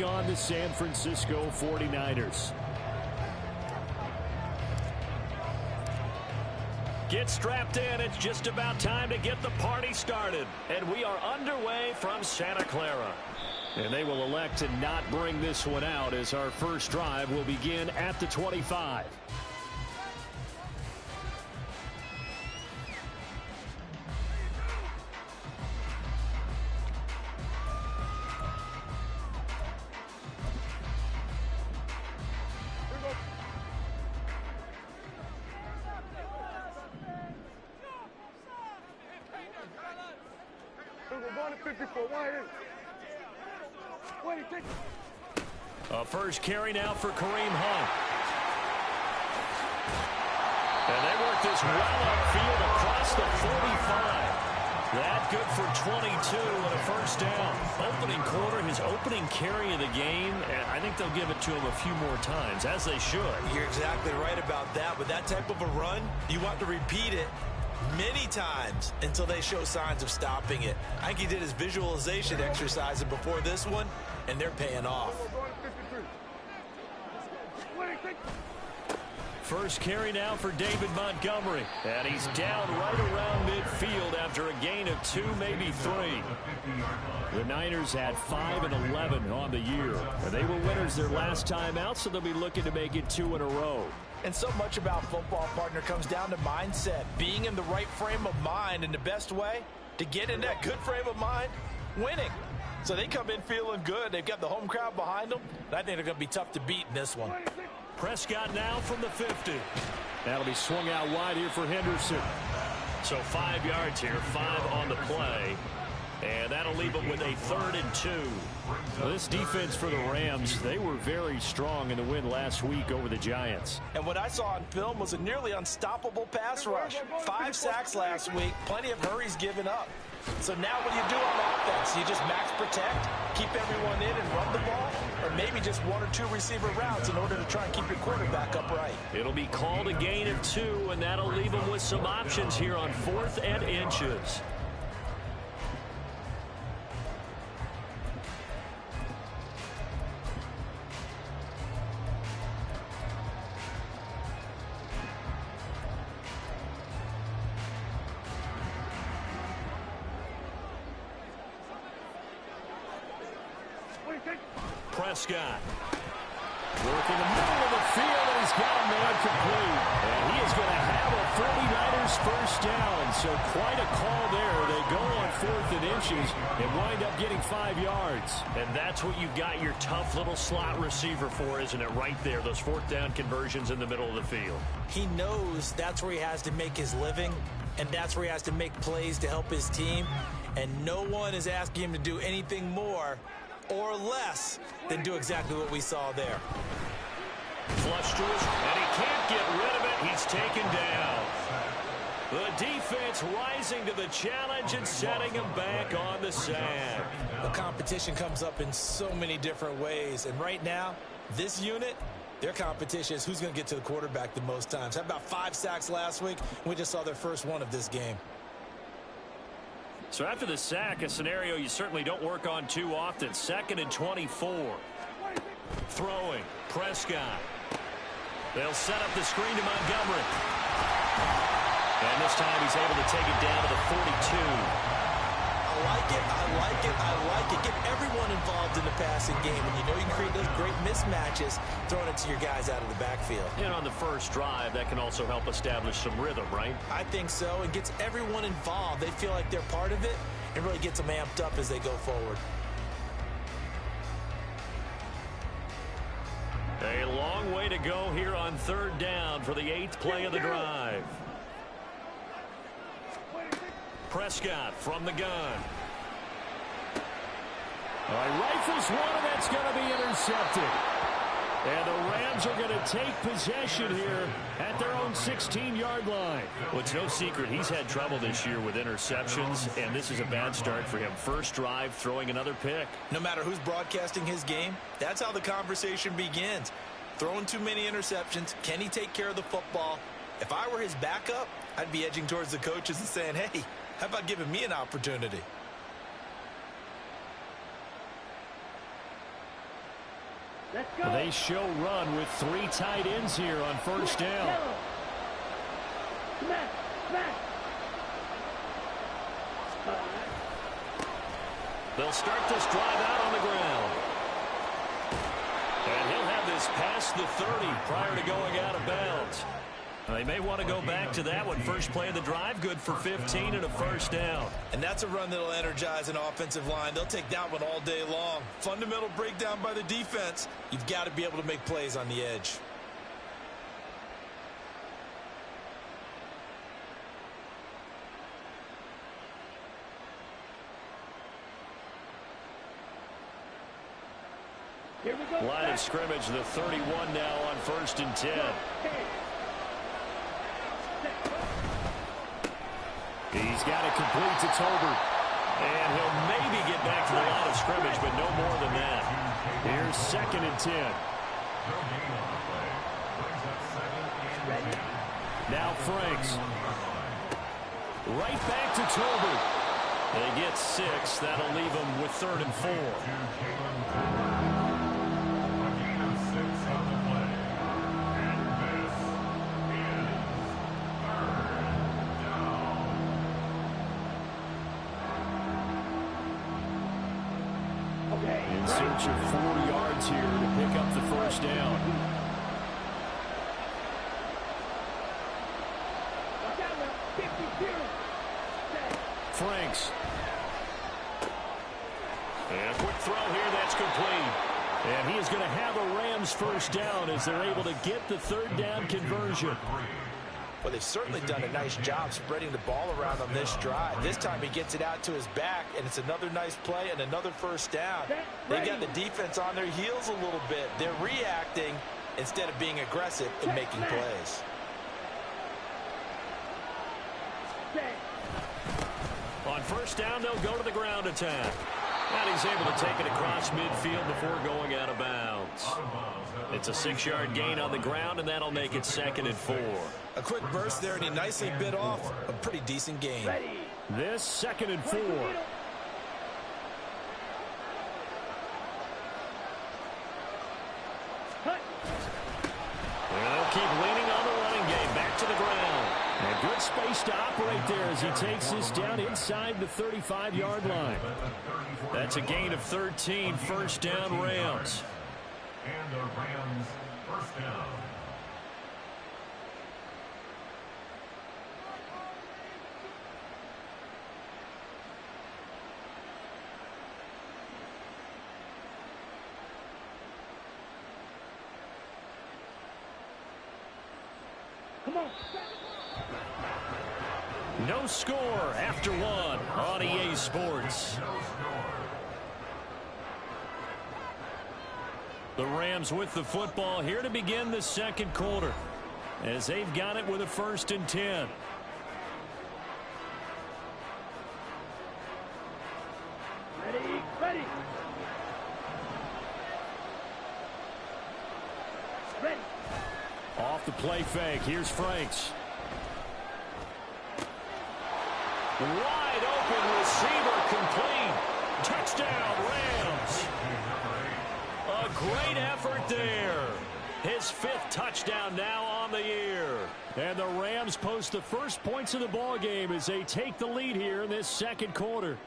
On the San Francisco 49ers. Get strapped in. It's just about time to get the party started. And we are underway from Santa Clara. And they will elect to not bring this one out as our first drive will begin at the 25. A first carry now for Kareem Hunt. And they work this well upfield across the 45. That good for 22 and a first down. Opening quarter, his opening carry of the game, and I think they'll give it to him a few more times, as they should. You're exactly right about that. With that type of a run, you want to repeat it many times until they show signs of stopping it. I think he did his visualization exercise before this one, and they're paying off. First carry now for David Montgomery. And he's down right around midfield after a gain of 2, maybe 3. The Niners had 5 and 11 on the year. And they were winners their last time out, so they'll be looking to make it 2 in a row. And so much about football, partner, comes down to mindset. Being in the right frame of mind, and the best way to get in that good frame of mind, winning. So they come in feeling good. They've got the home crowd behind them. And I think they're going to be tough to beat in this one. Prescott now from the 50. That'll be swung out wide here for Henderson. So 5 yards here, 5 on the play. And that'll leave them with a 3rd and 2. Well, this defense for the Rams, they were very strong in the win last week over the Giants. And what I saw on film was a nearly unstoppable pass rush. 5 sacks last week, plenty of hurries given up. So now what do you do on offense? You just max protect, keep everyone in and run the ball, or maybe just 1 or 2 receiver routes in order to try and keep your quarterback upright. It'll be called a gain of 2, and that'll leave them with some options here on 4th and inches. Prescott working the middle of the field, and he's got a man complete. And he is going to have a 49ers first down. So quite a call there. They go on 4th and inches and wind up getting 5 yards. And that's what you've got your tough little slot receiver for, isn't it? Right there, those 4th down conversions in the middle of the field. He knows that's where he has to make his living, and that's where he has to make plays to help his team. And no one is asking him to do anything more or less than do exactly what we saw there. Flush to us, and he can't get rid of it. He's taken down. The defense rising to the challenge and setting him back on the sack. The competition comes up in so many different ways, and right now, this unit, their competition is who's going to get to the quarterback the most times. How about 5 sacks last week? We just saw their first one of this game. So after the sack, a scenario you certainly don't work on too often. 2nd and 24. Throwing. Prescott. They'll set up the screen to Montgomery. And this time he's able to take it down to the 42. I like it, I like it, I like it. Get everyone involved in the passing game. And you know you can create those great mismatches throwing it to your guys out of the backfield. And on the first drive, that can also help establish some rhythm, right? I think so. It gets everyone involved. They feel like they're part of it and really gets them amped up as they go forward. A long way to go here on 3rd down for the 8th play of the drive. Prescott from the gun. Rifles one, and that's going to be intercepted. And the Rams are going to take possession here at their own 16-yard line. Well, it's no secret he's had trouble this year with interceptions, and this is a bad start for him. First drive, throwing another pick. No matter who's broadcasting his game, that's how the conversation begins. Throwing too many interceptions. Can he take care of the football? If I were his backup, I'd be edging towards the coaches and saying, hey, how about giving me an opportunity? They show run with 3 tight ends here on first down. They'll start this drive out on the ground. And he'll have this past the 30 prior to going out of bounds. They may want to go back to that one. First play of the drive, good for 15 and a first down. And that's a run that'll energize an offensive line. They'll take that one all day long. Fundamental breakdown by the defense. You've got to be able to make plays on the edge. Line of scrimmage, the 31 now on 1st and 10. He's got it complete to Tolbert. And he'll maybe get back to the line of scrimmage, but no more than that. Here's 2nd and 10. Now Franks. Right back to Tolbert. They get 6. That'll leave them with 3rd and 4. In search of 4 yards here to pick up the first down. Franks. And a quick throw here, that's complete. And he is going to have a Rams first down as they're able to get the 3rd down conversion. Well, they've certainly done a nice job spreading the ball around on this drive. This time he gets it out to his back, and it's another nice play and another first down. They got the defense on their heels a little bit. They're reacting instead of being aggressive and making plays. On first down, they'll go to the ground attack. And he's able to take it across midfield before going out of bounds. It's a 6-yard gain on the ground, and that'll make it 2nd and 4. A quick burst there, and he nicely bit off a pretty decent gain. This 2nd and 4. And they'll keep leaning on the running game. Back to the ground. And good space to operate there as he takes this down inside the 35-yard line. That's a gain of 13, first down Rams. And the Rams first down. Come on. No score after 1 on EA Sports. The Rams with the football here to begin the 2nd quarter as they've got it with a 1st and 10. Ready. Off the play fake. Here's Franks. Wide open receiver complete. Touchdown Rams. A great effort there. His 5th touchdown now on the year. And the Rams post the first points of the ball game as they take the lead here in this 2nd quarter.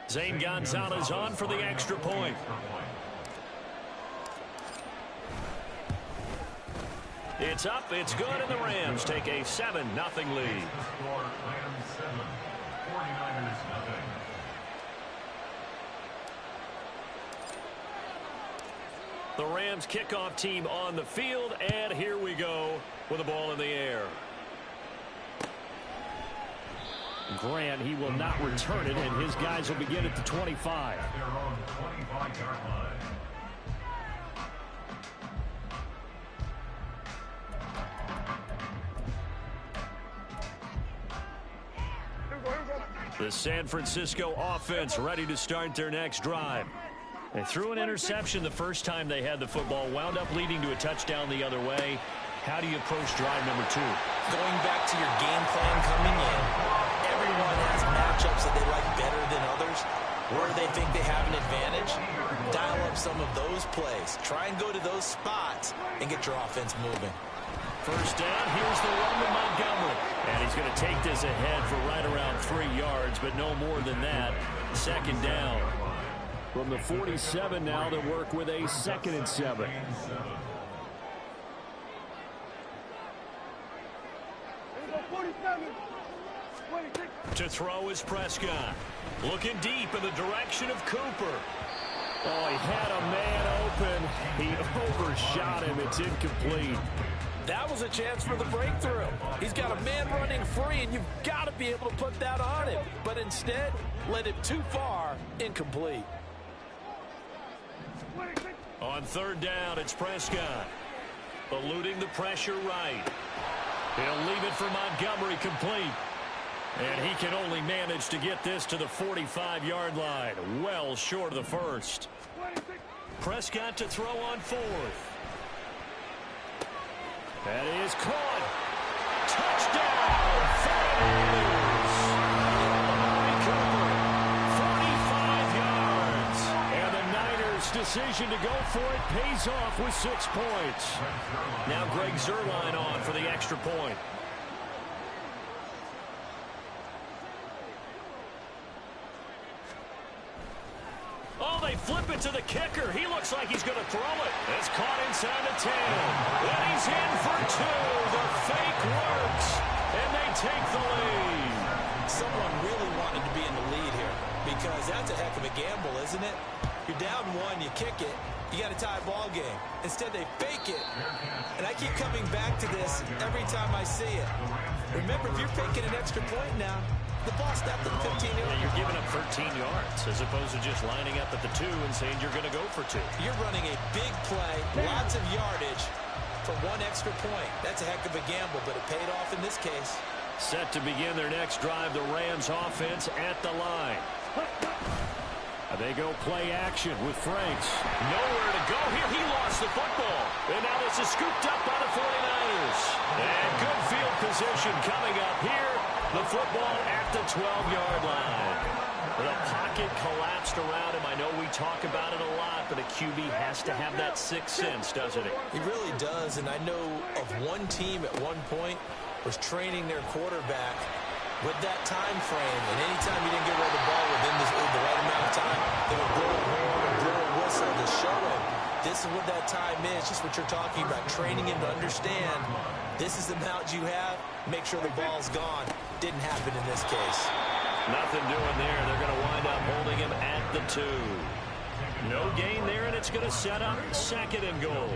Zane Gonzalez on for the extra point. It's up, it's good, and the Rams take a 7-0 lead. The Rams kickoff team on the field, and here we go with the ball in the air. Grant, he will not return it, and his guys will begin at the 25. At their own 25-yard line. The San Francisco offense ready to start their next drive. They threw an interception the first time they had the football, wound up leading to a touchdown the other way. How do you approach drive number 2? Going back to your game plan coming in, everyone has matchups that they like better than others. where they think they have an advantage, dial up some of those plays. Try and go to those spots and get your offense moving. First down, here's the run to Montgomery. And he's going to take this ahead for right around 3 yards, but no more than that. Second down. From the 47 now, they'll work with a 2nd and 7. To throw is Prescott. Looking deep in the direction of Cooper. Oh, he had a man open. He overshot him. It's incomplete. That was a chance for the breakthrough. He's got a man running free, and you've got to be able to put that on him. But instead, led it too far, incomplete. On 3rd down, it's Prescott. Eluding the pressure right. He'll leave it for Montgomery complete. And he can only manage to get this to the 45-yard line. Well short of the first. Prescott to throw on 4th. That is caught. Touchdown! 45 yards. And the Niners' decision to go for it pays off with 6 points. Now Greg Zuerlein on for the extra point. Oh, they flip it to the kicker. He looks like he's going to throw it. It's caught inside the 10. And he's in for 2. The fake works. And they take the lead. Someone really wanted to be in the lead here because that's a heck of a gamble, isn't it? You're down 1, you kick it, you got a tie ball game. Instead, they fake it. And I keep coming back to this every time I see it. Remember, if you're faking an extra point now, the ball stopped at the 15 yards. Yeah, you're giving up 13 yards as opposed to just lining up at the 2 and saying you're going to go for 2. You're running a big play, lots of yardage for 1 extra point. That's a heck of a gamble, but it paid off in this case. Set to begin their next drive, the Rams offense at the line. They go play action with Franks. Nowhere to go here. He lost the football. And now this is scooped up by the 49ers. And good field position coming up here. The football at the 12-yard line. The pocket collapsed around him. I know we talk about it a lot, but a QB has to have that 6th sense, doesn't it? He really does, and I know of one team at one point was training their quarterback with that time frame, and anytime he didn't get rid of the ball within the right amount of time, they would blow a horn or blow a whistle to show him this is what that time is, just what you're talking about, training him to understand this is the amount you have, make sure the ball's gone. Didn't happen in this case. Nothing doing there. They're going to wind up holding him at the 2. No gain there, and it's going to set up 2nd and goal.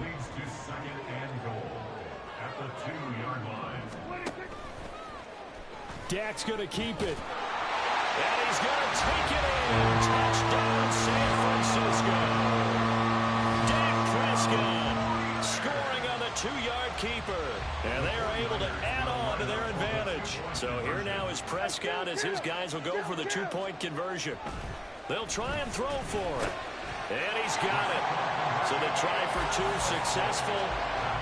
Leads to 2nd and goal at the 2-yard line. Dak's going to keep it. And he's going to take it in. Touchdown, San Francisco. Dak Prescott scoring on the 2-yard keeper. And they are able to add on to their advantage. So here now is Prescott as his guys will go for the 2-point conversion. They'll try and throw for it. And he's got it. So they try for 2, successful.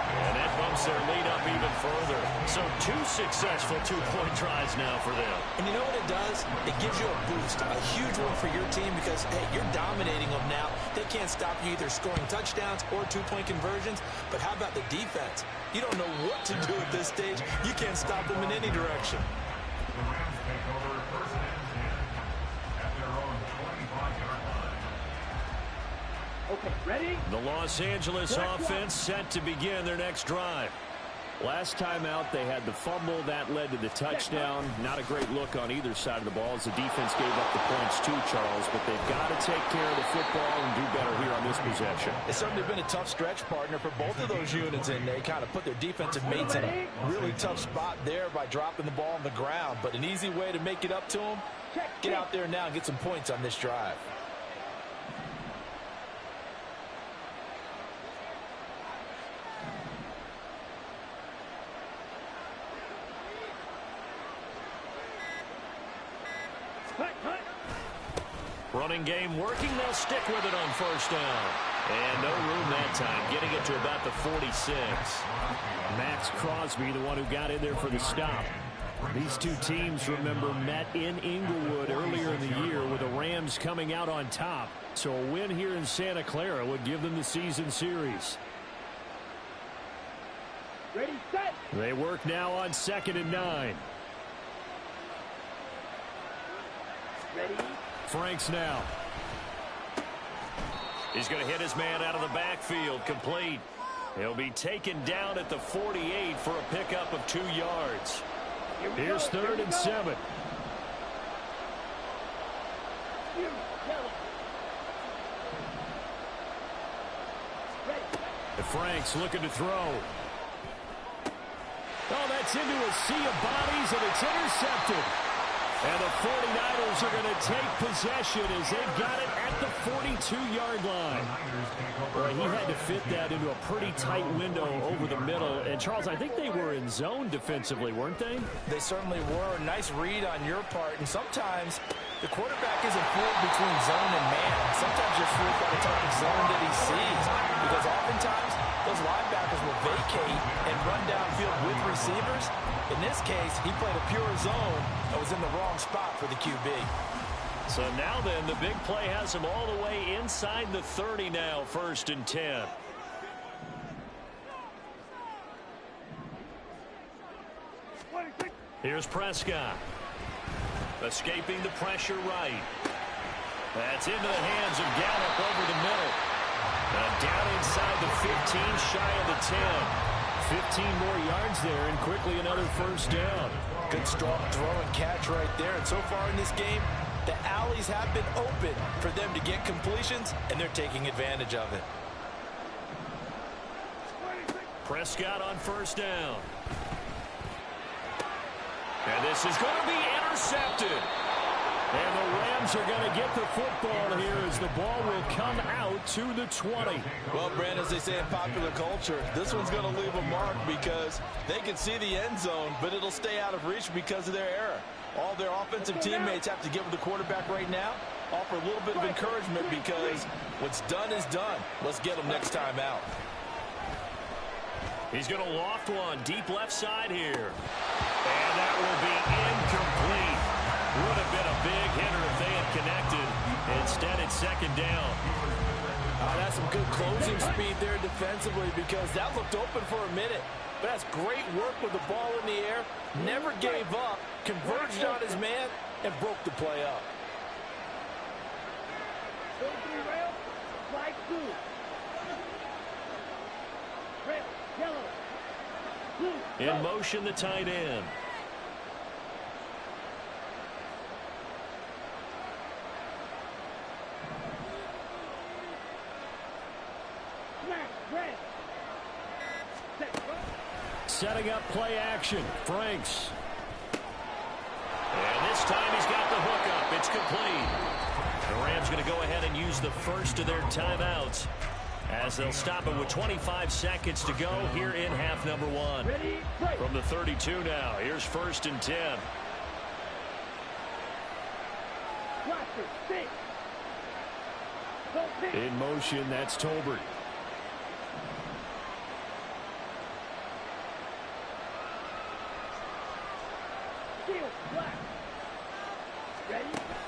And that bumps their lead up even further. So 2 successful 2-point tries now for them. And you know what it does? It gives you a boost, a huge one for your team because, hey, you're dominating them now. They can't stop you either scoring touchdowns or 2-point conversions. But how about the defense? You don't know what to do at this stage. You can't stop them in any direction. The Rams take over 1st and 10 at their own 25-yard line. Okay, ready? The Los Angeles offense set to begin their next drive. Last time out, they had the fumble. That led to the touchdown. Not a great look on either side of the ball as the defense gave up the points too, Charles. But they've got to take care of the football and do better here on this possession. It's certainly been a tough stretch, partner, for both of those units, and they kind of put their defensive mates in a really tough spot there by dropping the ball on the ground. But an easy way to make it up to them, get out there now and get some points on this drive. Running game working. They'll stick with it on 1st down. And no room that time, getting it to about the 46. Max Crosby, the one who got in there for the stop. These two teams, remember, met in Inglewood earlier in the year with the Rams coming out on top. So a win here in Santa Clara would give them the season series. Ready, set. They work now on 2nd and 9. Ready. Franks now. He's going to hit his man out of the backfield. Complete. He'll be taken down at the 48 for a pickup of 2 yards. Here's 3rd and 7. And Franks looking to throw. Oh, that's into a sea of bodies, and it's intercepted. And the 49ers are going to take possession as they've got it at the 42-yard line. Well, he had to fit that into a pretty tight window over the middle. And, Charles, I think they were in zone defensively, weren't they? They certainly were. Nice read on your part. And sometimes the quarterback isn't fooled between zone and man. Sometimes you're fooled by the type of zone that he sees. Because oftentimes those linebackers will vacate and run downfield with receivers. In this case, he played a pure zone and was in the wrong spot for the QB. So now then, the big play has him all the way inside the 30 now, 1st and 10. Here's Prescott. Escaping the pressure right. That's into the hands of Gallup over the middle. Down inside the 15, shy of the 10. 15 more yards there, and quickly another 1st down. Good strong throw and catch right there. And so far in this game, the alleys have been open for them to get completions, and they're taking advantage of it. Prescott on 1st down. And this is going to be intercepted. And the Rams are going to get the football here as the ball will come out to the 20. Well, Brand, as they say in popular culture, this one's going to leave a mark because they can see the end zone, but it'll stay out of reach because of their error. All their offensive teammates have to get with the quarterback right now, offer a little bit of encouragement because what's done is done. Let's get them next time out. He's going to loft one deep left side here. And that will be incomplete. Would have been a big hitter if they had connected. Instead, it's 2nd down. That's some good closing speed there defensively because that looked open for a minute. But that's great work with the ball in the air. Never gave up, converged on his man, and broke the play up. In motion, the tight end. Setting up play action. Franks. And this time he's got the hook up. It's complete. The Rams going to go ahead and use the first of their timeouts as they'll stop it with 25 seconds to go here in half number 1. From the 32 now, here's 1st and 10. In motion, that's Tolbert.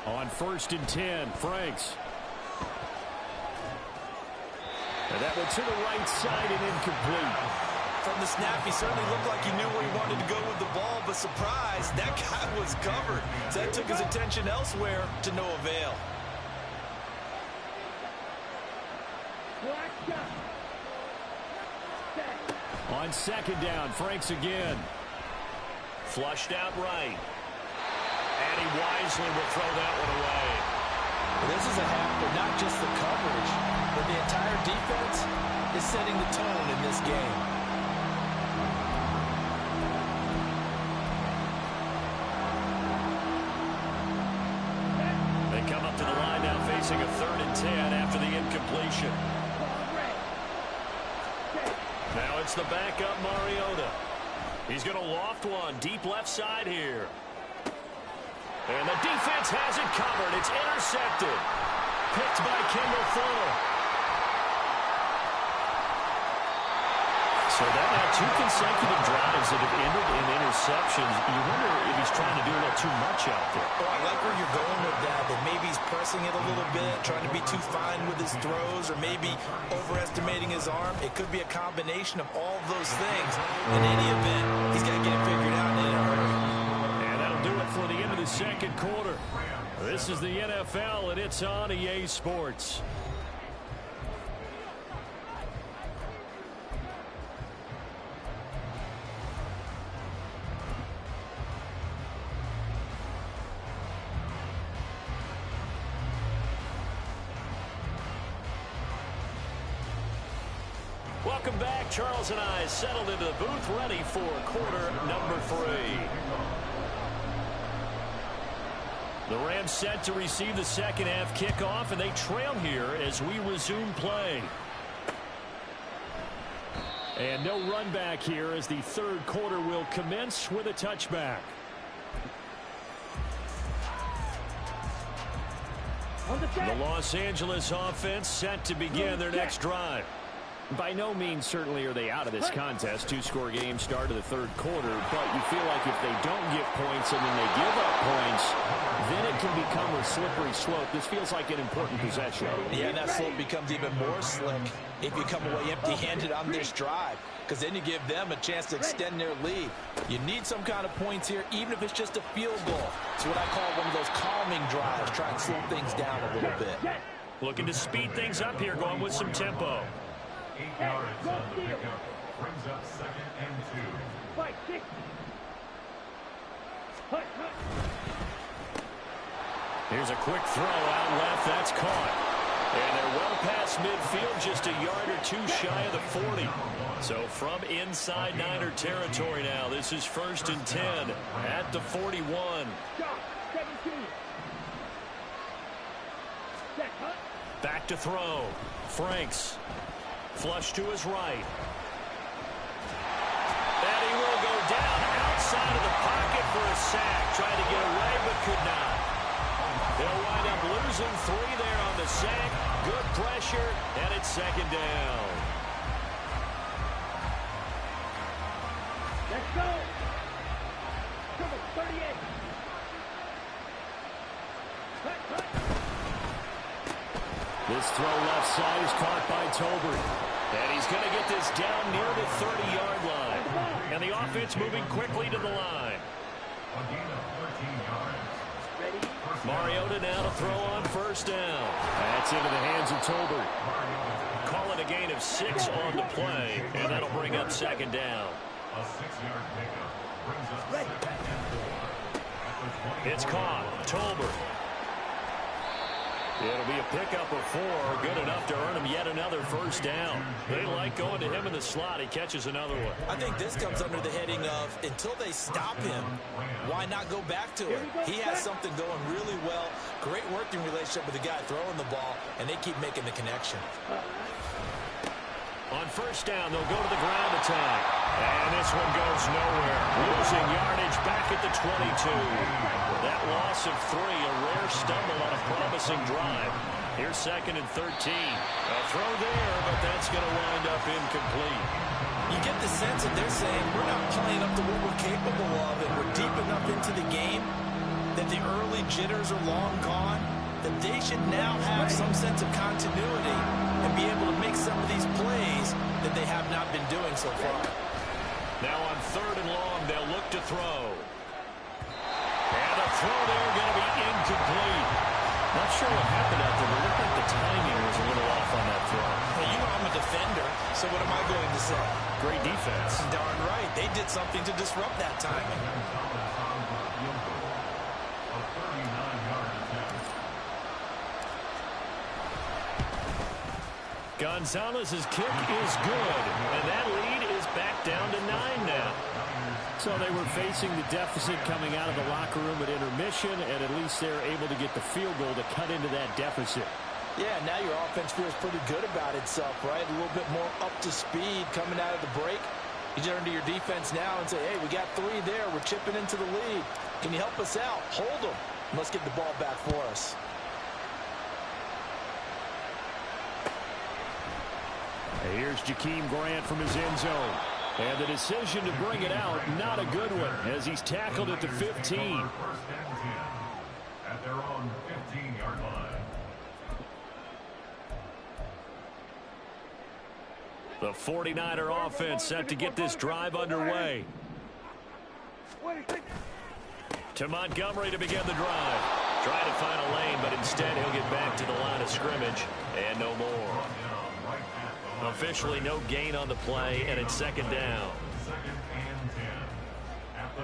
On 1st and 10, Franks. And that went to the right side and incomplete. From the snap, he certainly looked like he knew where he wanted to go with the ball, but surprise, that guy was covered. So that took his attention elsewhere to no avail. On 2nd down, Franks again. Flushed out right. And he wisely will throw that one away. This is a half, but not just the coverage, but the entire defense is setting the tone in this game. They come up to the line now facing a 3rd and 10 after the incompletion. Now it's the backup Mariota. He's going to loft one deep left side here. And the defense has it covered. It's intercepted. Picked by Kendall Fuller. So that now 2 consecutive drives that have ended in interceptions. You wonder if he's trying to do a little too much out there. Oh, I like where you're going with that maybe he's pressing it a little bit, trying to be too fine with his throws, or maybe overestimating his arm. It could be a combination of all those things. In any event, he's got to get it figured out in a hurry. And that'll do it for the end of the second quarter. This is the NFL, and it's on EA Sports. Welcome back. Charles and I settled into the booth, ready for quarter number 3. The Rams set to receive the second half kickoff, and they trail here as we resume play. And no run back here as the third quarter will commence with a touchback. The Los Angeles offense set to begin their next drive. By no means certainly are they out of this contest. 2-score game start of the third quarter, but you feel like if they don't get points and then they give up points, then it can become a slippery slope. This feels like an important possession. Yeah, that slope becomes even more slick if you come away empty-handed on this drive, because then you give them a chance to extend their lead. You need some kind of points here, even if it's just a field goal. It's what I call one of those calming drives, try and slow things down a little bit. Looking to speed things up here, going with some tempo. 8 yards on the pickup. Brings up 2nd and 2. Fight, 6. Here's a quick throw out left. That's caught. And they're well past midfield, just a yard or 2 shy of the 40. So from inside Niner territory now, this is 1st and 10 at the 41. 17. Back to throw. Franks. Flush to his right. And he will go down outside of the pocket for a sack. Trying to get away, but could not. They'll wind up losing 3 there on the sack. Good pressure, and it's 2nd down. Let's go. Number 38. This throw left side is caught by Tolbert. And he's going to get this down near the 30-yard line. And the offense moving quickly to the line. Mariota now to throw on 1st down. That's into the hands of Tolbert. Call it a gain of 6 on the play, and that'll bring up 2nd down. A 6-yard pickup brings up 2nd and 4. It's caught. Tolbert. It'll be a pickup of 4, good enough to earn him yet another 1st down. They like going to him in the slot. He catches another one. I think this comes under the heading of, until they stop him, why not go back to it? He has something going really well, great working relationship with the guy throwing the ball, and they keep making the connection. On 1st down, they'll go to the ground attack. And this one goes nowhere. Losing yardage back at the 22. That loss of 3, a rare stumble on a promising drive. Here's 2nd and 13. A throw there, but that's going to wind up incomplete. You get the sense that they're saying we're not playing up to what we're capable of, and we're deep enough into the game that the early jitters are long gone, that they should now have some sense of continuity and be able to make some of these plays that they have not been doing so far. Now on 3rd and long, they'll look to throw. And a throw there going to be incomplete. Not sure what happened out there, but it looked like the timing was a little off on that throw. Well, you know I'm a defender, so what am I going to say? Great defense. Darn right. They did something to disrupt that timing. A 39-yard attempt. Gonzalez's kick is good, and that lead is back down to 9 now. So they were facing the deficit coming out of the locker room at intermission, and at least they're able to get the field goal to cut into that deficit. Yeah, now your offense feels pretty good about itself, right? A little bit more up to speed coming out of the break. You turn to your defense now and say, hey, we got 3 there. We're chipping into the lead. Can you help us out? Hold them. Let's get the ball back for us. Here's Jakeem Grant from his end zone. And the decision to bring it out, not a good one, as he's tackled at the 15. First and 10 at their own 15-yard line. The 49er offense set to get this drive underway. To Montgomery to begin the drive. Trying to find a lane, but instead he'll get back to the line of scrimmage and no more. Officially no gain on the play, and it's second down. Second and 10 at the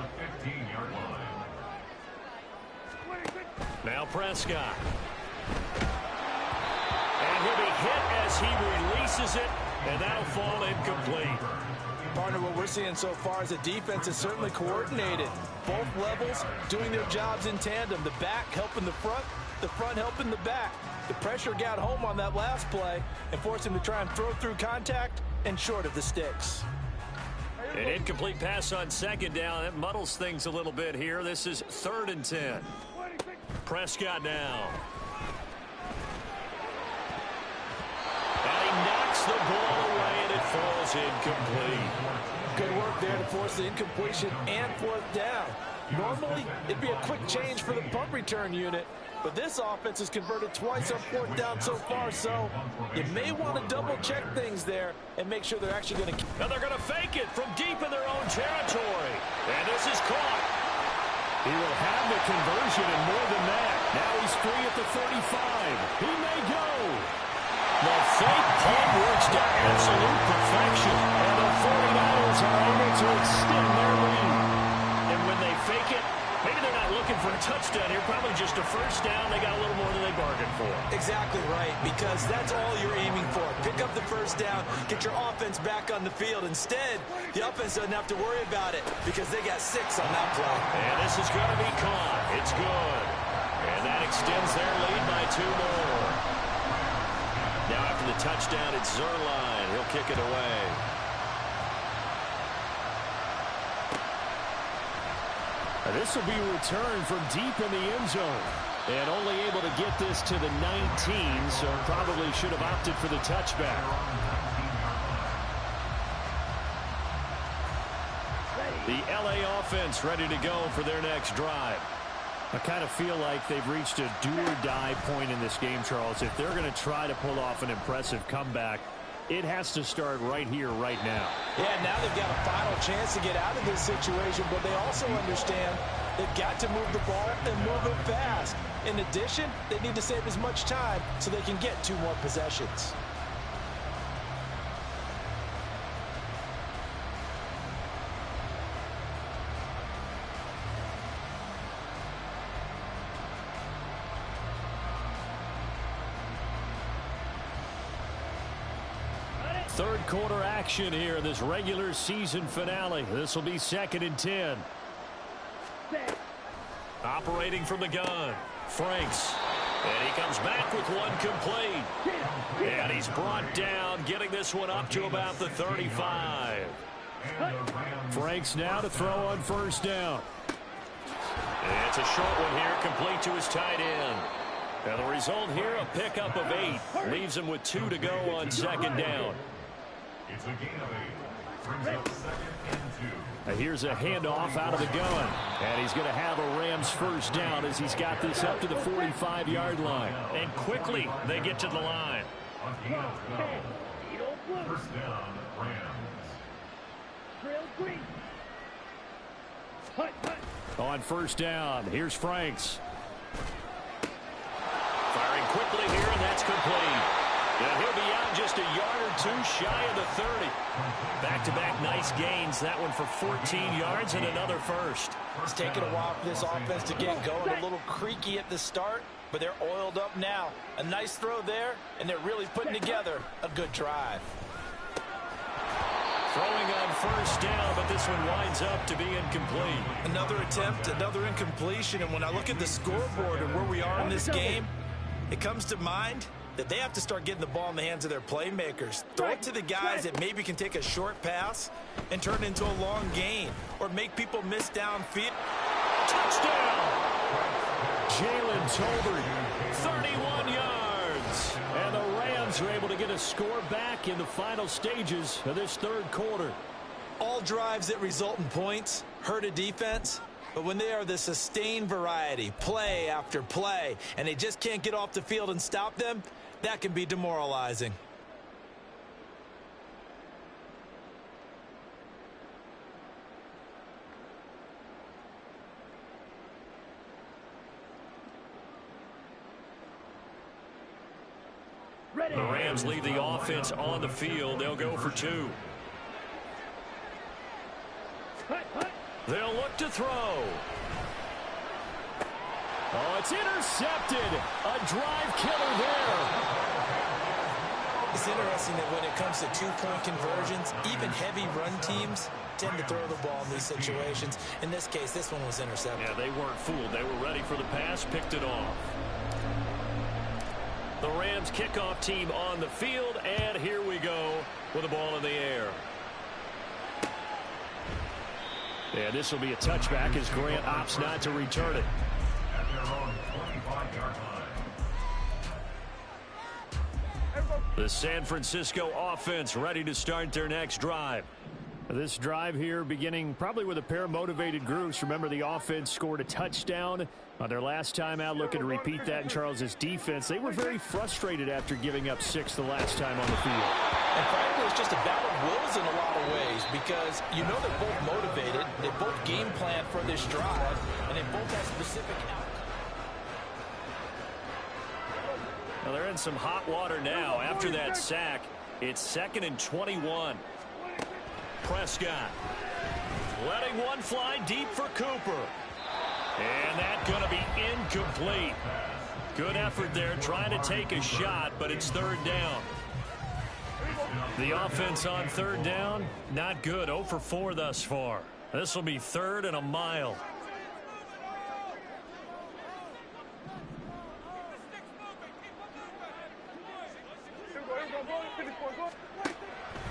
15-yard line. Now Prescott. And he'll be hit as he releases it, and that'll fall incomplete. Partner, what we're seeing so far is the defense is certainly coordinated. Both levels doing their jobs in tandem. The back helping the front helping the back. The pressure got home on that last play and forced him to try and throw through contact and short of the sticks. An incomplete pass on second down. That muddles things a little bit here. This is 3rd and 10. Prescott now. And he knocks the ball away, and it falls incomplete. Good work there to force the incompletion and 4th down. Normally, it'd be a quick change for the punt return unit, but this offense has converted twice on 4th down so far, so you may want to double-check things there and make sure they're actually going to... And they're going to fake it from deep in their own territory. And this is caught. He will have the conversion and more than that. Now he's free at the 35. He may go. The fake punt works to absolute perfection. And the 49ers are able to extend their lead. And when they fake it, maybe they're not looking for a touchdown here. Probably just a first down. They got a little more than they bargained for. Exactly right, because that's all you're aiming for. Pick up the first down, get your offense back on the field. Instead, the offense doesn't have to worry about it because they got 6 on that play. And this is going to be caught. It's good. And that extends their lead by 2 more. Now after the touchdown, it's Zuerlein. He'll kick it away. This will be returned from deep in the end zone. And only able to get this to the 19, so probably should have opted for the touchback. The LA offense ready to go for their next drive. I kind of feel like they've reached a do-or-die point in this game, Charles. If they're going to try to pull off an impressive comeback, it has to start right here, right now. Yeah, now they've got a final chance to get out of this situation, but they also understand they've got to move the ball and move it fast. In addition, they need to save as much time so they can get 2 more possessions. Third quarter action here in this regular season finale. This will be 2nd and 10. Operating from the gun, Franks. And he comes back with one complete. And he's brought down, getting this one up to about the 35. Franks now to throw on first down. And it's a short one here, complete to his tight end. And the result here, a pickup of 8. Leaves him with 2 to go on second down. It's a gain of 8. Brings up 2nd and 2. Here's a handoff out of the gun. And he's going to have a Rams first down as he's got this up to the 45-yard line. And quickly, they get to the line. A gain of 12. First down, Rams. Trail green. Hut. On first down, here's Franks. Firing quickly here, and that's complete. And he'll be out just a yard or 2 shy of the 30. Back-to-back nice gains. That one for 14 yards and another first. It's taken a while for this offense to get going. A little creaky at the start, but they're oiled up now. A nice throw there, and they're really putting together a good drive. Throwing on first down, but this one winds up to be incomplete. Another attempt, another incompletion, and when I look at the scoreboard and where we are in this game, it comes to mind that they have to start getting the ball in the hands of their playmakers. Throw it to the guys that maybe can take a short pass and turn it into a long gain or make people miss downfield. Touchdown! Jalen Tolbert, 31 yards. And the Rams Rams are able to get a score back in the final stages of this third quarter. All drives that result in points hurt a defense, but when they are the sustained variety, play after play, and they just can't get off the field and stop them, that can be demoralizing. The Rams leave the offense on the field. They'll go for two. They'll look to throw. Oh, it's intercepted. A drive killer there. It's interesting that when it comes to two-point conversions, even heavy run teams tend to throw the ball in these situations. In this case, this one was intercepted. Yeah, they weren't fooled. They were ready for the pass, picked it off. The Rams kickoff team on the field, and here we go with the ball in the air. And this will be a touchback as Grant opts not to return it. At their own 25-yard line. The San Francisco offense ready to start their next drive. This drive here beginning probably with a pair of motivated groups. Remember, the offense scored a touchdown on their last time out, looking to repeat that in Charles's defense. They were very frustrated after giving up 6 the last time on the field. And frankly, it's just a battle of wills in a lot of ways because you know they're both motivated, they both game plan for this drive, and they both have specific outcomes. Well, they're in some hot water now. After that sack, it's 2nd and 21. Prescott letting one fly deep for Cooper. And that's going to be incomplete. Good effort there trying to take a shot, but it's third down. The offense on third down, not good. 0 for 4 thus far. This will be 3rd and a mile.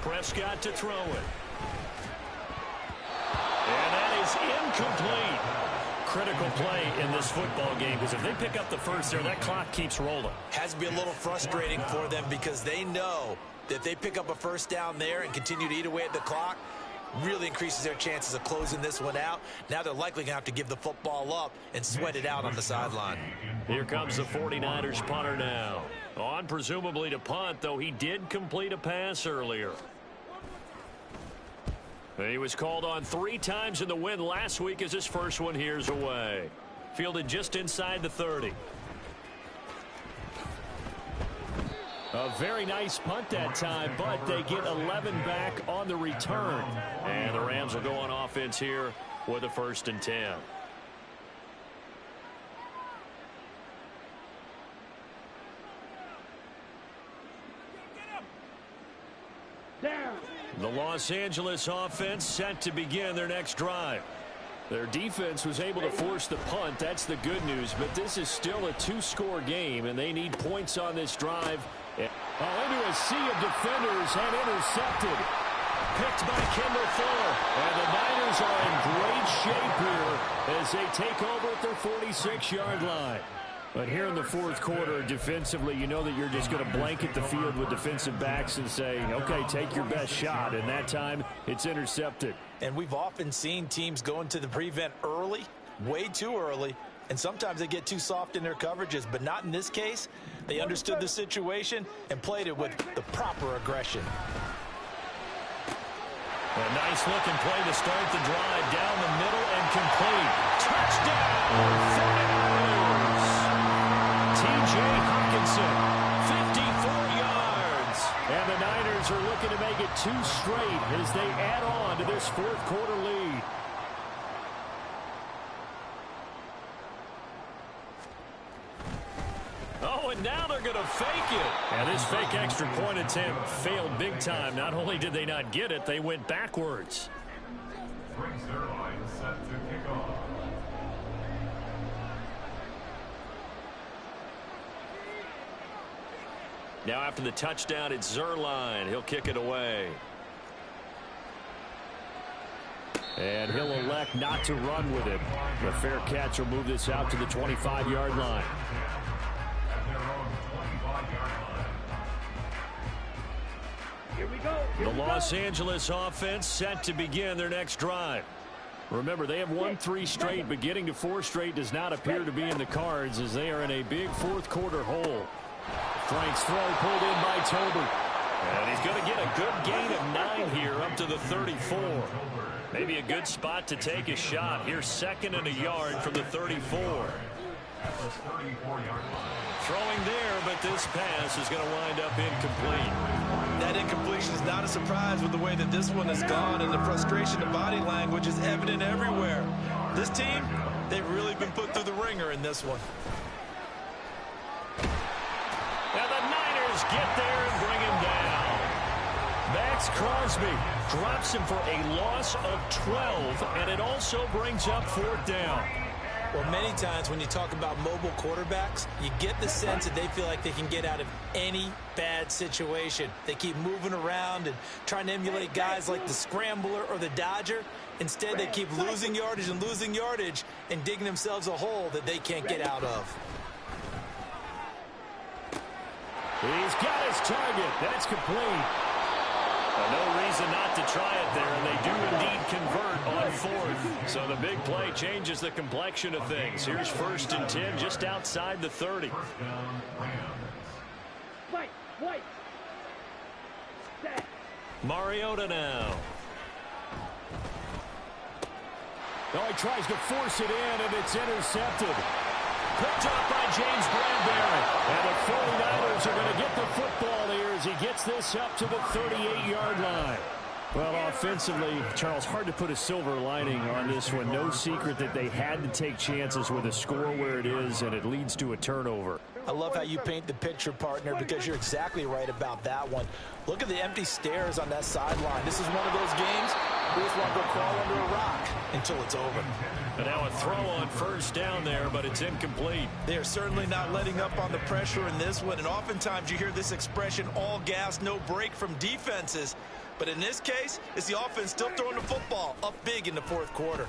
Prescott to throw it. And that is incomplete. Critical play in this football game because if they pick up the first there, that clock keeps rolling. Has to be a little frustrating for them because they know that if they pick up a first down there and continue to eat away at the clock, really increases their chances of closing this one out. Now they're likely going to have to give the football up and sweat it out on the sideline. Here comes the 49ers punter now. On presumably to punt, though he did complete a pass earlier. He was called on 3 times in the win last week as his first one here's away. Fielded just inside the 30. A very nice punt that time, but they get 11 back on the return. And the Rams will go on offense here with a 1st and 10. Down. The Los Angeles offense set to begin their next drive. Their defense was able to force the punt. That's the good news, but this is still a 2-score game, and they need points on this drive. Into a sea of defenders and intercepted. Picked by Kendall Fuller. And the Niners are in great shape here as they take over at their 46-yard line. But here in the fourth quarter, defensively, you know that you're just going to blanket the field with defensive backs and say, okay, take your best shot. And that time, it's intercepted. And we've often seen teams go into the prevent early, way too early, and sometimes they get too soft in their coverages, but not in this case. They understood the situation and played it with the proper aggression. A nice-looking play to start the drive down the middle and complete. Touchdown, 49ers. T.J. Hockenson, 54 yards. And the Niners are looking to make it 2 straight as they add on to this fourth quarter lead. Oh, and now they're going to fake it. And this fake extra point attempt failed big time. Not only did they not get it, they went backwards. Brings their line set to kick off. Now after the touchdown, it's Zuerlein. He'll kick it away. And he'll elect not to run with it. The fair catch will move this out to the 25-yard line. At their own 25-yard line. Here we go. The Los Angeles offense set to begin their next drive. Remember, they have won 3 straight, but getting to 4 straight does not appear to be in the cards as they are in a big fourth quarter hole. Frank's throw pulled in by Tolbert. And he's going to get a good gain of 9 here up to the 34. Maybe a good spot to take a shot. Here's 2nd and a yard from the 34. Throwing there, but this pass is going to wind up incomplete. That incompletion is not a surprise with the way that this one has gone, and the frustration of body language is evident everywhere. This team, they've really been put through the ringer in this one. And the Niners get there and bring him down. Max Crosby drops him for a loss of 12, and it also brings up 4th down. Well, many times when you talk about mobile quarterbacks, you get the sense that they feel like they can get out of any bad situation. They keep moving around and trying to emulate guys like the Scrambler or the Dodger. Instead, they keep losing yardage and digging themselves a hole that they can't get out of. He's got his target. That's complete. No reason not to try it there, and they do indeed convert on 4th. So the big play changes the complexion of things. Here's 1st and 10 just outside the 30. White. Set. Mariota now. Oh, he tries to force it in, and it's intercepted. Picked up by James Bradbury. And the 49ers are going to get the football here as he gets this up to the 38-yard line. Well, offensively, Charles, hard to put a silver lining on this one. No secret that they had to take chances with a score where it is, and it leads to a turnover. I love how you paint the picture, partner, because you're exactly right about that one. Look at the empty stares on that sideline. This is one of those games we just want to go crawl under a rock until it's over. And now a throw on 1st down there, but it's incomplete. They are certainly not letting up on the pressure in this one, and oftentimes you hear this expression, all gas, no break from defenses. But in this case, it's the offense still throwing the football up big in the 4th quarter.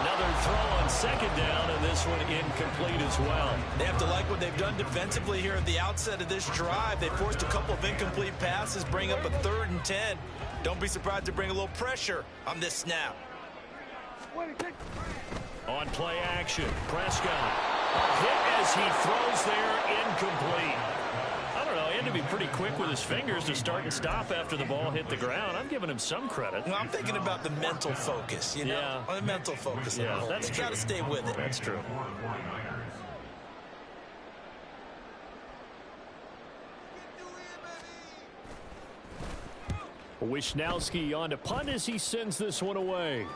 Another throw on 2nd down, and this one incomplete as well. They have to like what they've done defensively here at the outset of this drive. They forced a couple of incomplete passes, bring up a 3rd and 10. Don't be surprised to bring a little pressure on this snap. On play action, Prescott. A hit as he throws there, incomplete. I don't know, he had to be pretty quick with his fingers to start and stop after the ball hit the ground. I'm giving him some credit. Well, I'm thinking about the mental focus, you know? Yeah. The mental focus. Yeah, that's true. You got to stay with it. That's true. Wisnowski on to punt as he sends this one away.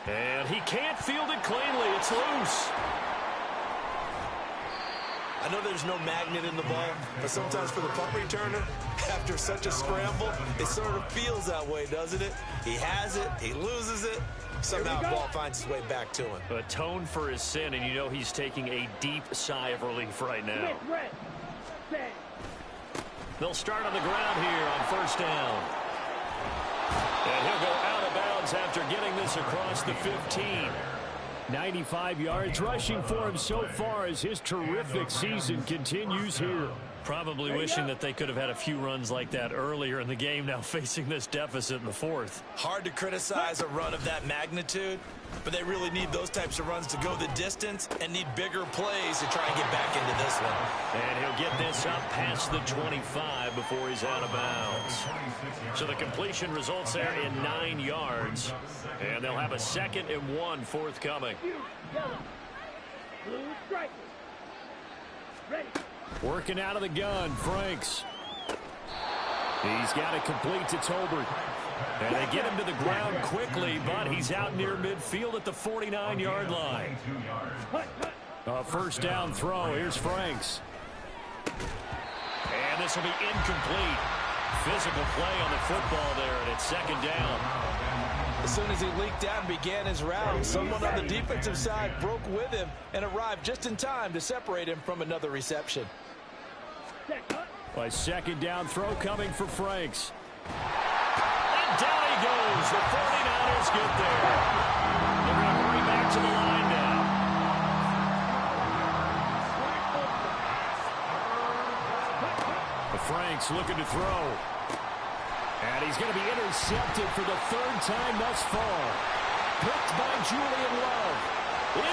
And he can't field it cleanly. It's loose. I know there's no magnet in the ball, but sometimes for the punt returner, after such a scramble, it sort of feels that way, doesn't it? He has it, he loses it, somehow the ball finds its way back to him. Atone for his sin, and you know he's taking a deep sigh of relief right now. They'll start on the ground here on 1st down. And he'll go out of bounds after getting this across the 15. 95 yards rushing for him so far as his terrific season continues here. Probably wishing that they could have had a few runs like that earlier in the game, now facing this deficit in the 4th. Hard to criticize a run of that magnitude, but they really need those types of runs to go the distance and need bigger plays to try and get back into this one. And he'll get this up past the 25 before he's out of bounds. So the completion results there in 9 yards, and they'll have a 2nd and 1 forthcoming. Blue striker. Ready. Working out of the gun, Franks. He's got it complete to Tolbert. And they get him to the ground quickly, but he's out near midfield at the 49-yard line. A 1st down throw. Here's Franks. And this will be incomplete. Physical play on the football there, and it's 2nd down. As soon as he leaked out and began his route, someone on the defensive side broke with him and arrived just in time to separate him from another reception. A 2nd down throw coming for Franks. And down he goes. The 49ers get there. They're going to hurry back to the line now. The Franks looking to throw. And he's going to be intercepted for the third time thus far. Picked by Julian Love.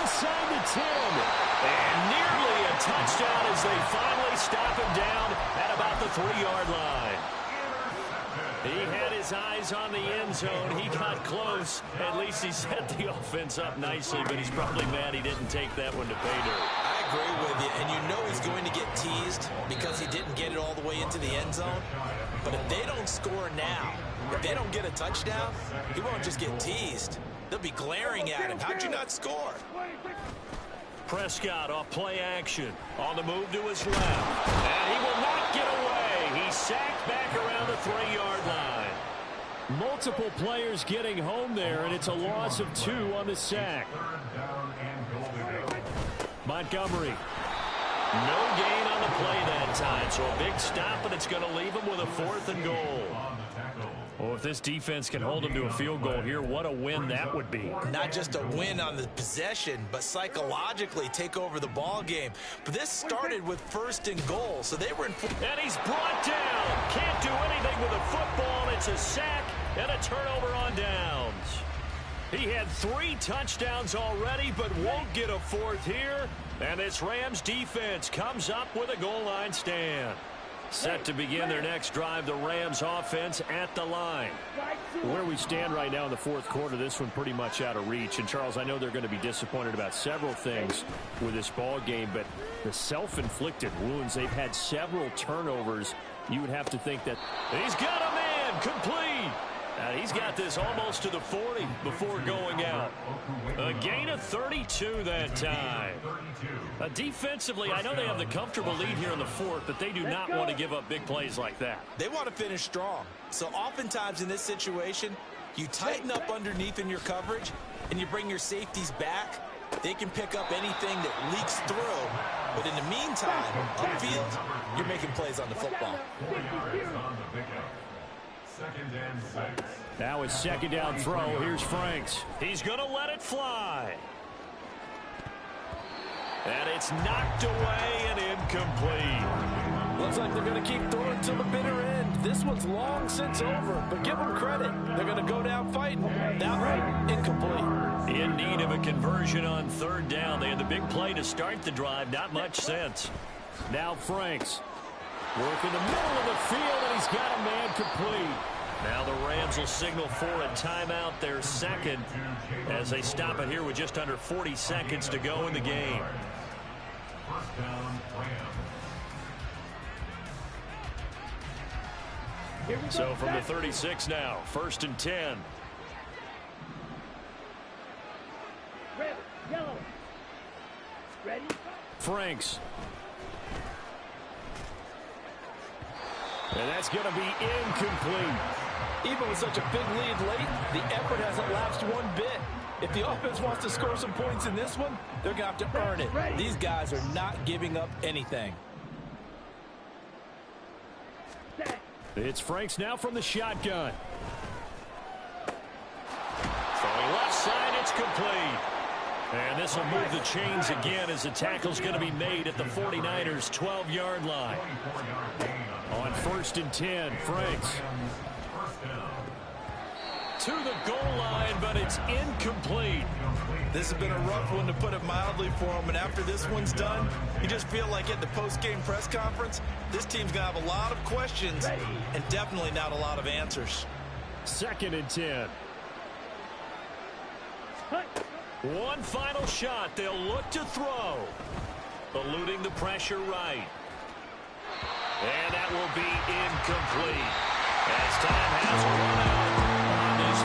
Inside the 10. And nearly a touchdown as they finally stop him down at about the 3-yard line. He had his eyes on the end zone. He got close. At least he set the offense up nicely, but he's probably mad he didn't take that one to pay dirt. I agree with you, and you know he's going to get teased because he didn't get it all the way into the end zone. But if they don't score now, if they don't get a touchdown, he won't just get teased. They'll be glaring at him. How'd you not score? Prescott off play action. On the move to his left. And he will not get away. He's sacked back around the 3-yard line. Multiple players getting home there, and it's a loss of 2 on the sack. Montgomery. No gain on the play that time, so a big stop, and it's going to leave him with a 4th and goal. Oh, if this defense can hold him to a field goal here, what a win that would be. Not just a win on the possession, but psychologically take over the ball game. But this started with 1st and goal, so they were in... And he's brought down. Can't do anything with a football. It's a sack and a turnover on downs. He had 3 touchdowns already, but won't get a 4th here. And this Rams defense comes up with a goal line stand. Set to begin their next drive, the Rams offense at the line. Where we stand right now in the 4th quarter, this one pretty much out of reach. And, Charles, I know they're going to be disappointed about several things with this ball game, but the self-inflicted wounds, they've had several turnovers. You would have to think that he's got a man complete. He's got this almost to the 40 before going out. A gain of 32 that time. Defensively, I know they have the comfortable lead here in the 4th, but they do not want to give up big plays like that. They want to finish strong. So oftentimes in this situation, you tighten up underneath in your coverage, and you bring your safeties back. They can pick up anything that leaks through. But in the meantime, upfield, you're making plays on the football. Now it's 2nd down throw. Here's Franks. He's going to let it fly. And it's knocked away and incomplete. Looks like they're going to keep throwing till the bitter end. This one's long since over, but give them credit. They're going to go down fighting. That one, incomplete. In need of a conversion on 3rd down. They had the big play to start the drive. Not much sense. Now Franks. Work in the middle of the field, and he's got a man complete. Now the Rams will signal for a timeout, their 2nd, as they stop it here with just under 40 seconds to go in the game. So from the 36 now, 1st and 10. Red, yellow. Ready? Franks. And that's going to be incomplete. Even with such a big lead late, the effort hasn't lapsed one bit. If the offense wants to score some points in this one, they're going to have to earn it. These guys are not giving up anything. It's Franks now from the shotgun. Throwing left side, it's complete. And this will move the chains again as the tackle's going to be made at the 49ers' 12-yard line. On 1st and 10, Franks. To the goal line, but it's incomplete. This has been a rough one, to put it mildly, for him. And after this one's done, you just feel like at the post-game press conference, this team's going to have a lot of questions and definitely not a lot of answers. 2nd and 10. One final shot. They'll look to throw. Eluding the pressure right. And that will be incomplete.